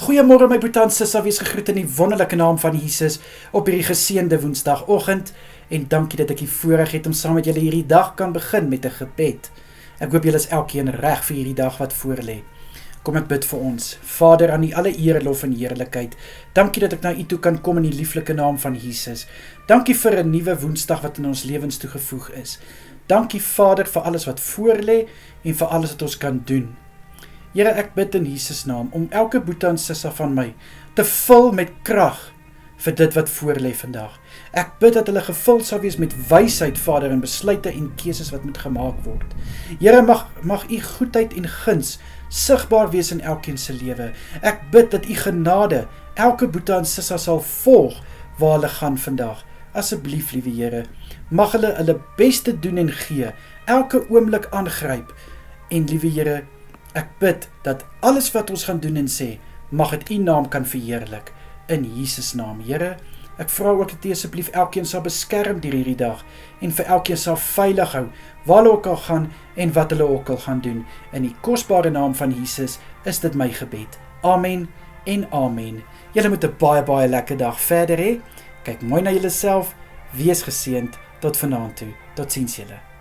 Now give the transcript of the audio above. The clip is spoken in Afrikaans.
Goeiemôre my broer en suster, wees gegroet in die wonderlike naam van Jesus op hierdie geseënde Woensdagoggend en dankie dat ek die voorreg het om saam met julle hierdie dag kan begin met 'n gebed. Ek hoop julle is elkeen reg vir hierdie dag wat voorlê. Kom ek bid vir ons. Vader, aan U alle eer, lof en heerlikheid. Dankie dat ek na U toe kan kom in die lieflike naam van Jesus. Dankie vir 'n nuwe Woensdag wat in ons lewens toegevoeg is. Dankie Vader vir alles wat voorlê en vir alles wat ons kan doen. Here, ek bid in Jesus naam om elke boetie en sissa van my te vul met krag vir dit wat voorlê vandag. Ek bid dat hulle gevul sal wees met wysheid, Vader, en besluite en keuses wat moet gemaak word. Here, mag U goedheid en guns sigbaar wees in elkeen se lewe. Ek bid dat U genade elke boetie en sissa sal volg waar hulle gaan vandag. Asseblief, liewe Here, mag hulle beste doen en gee, elke oomblik aangryp. En liewe Here, ek bid dat alles wat ons gaan doen en sê, mag het U naam kan verheerlik. In Jesus naam, Here, ek vra ook dat U asseblief elkeen sal beskerm deur hierdie dag en vir elkeen sal veilig hou, waar hulle ook al gaan en wat hulle ook al gaan doen. In die kosbare naam van Jesus is dit my gebed. Amen en amen. Julle moet 'n baie lekker dag verder hê. Kyk mooi na julleself, wees geseënd, tot vanaand toe. Totsiens julle.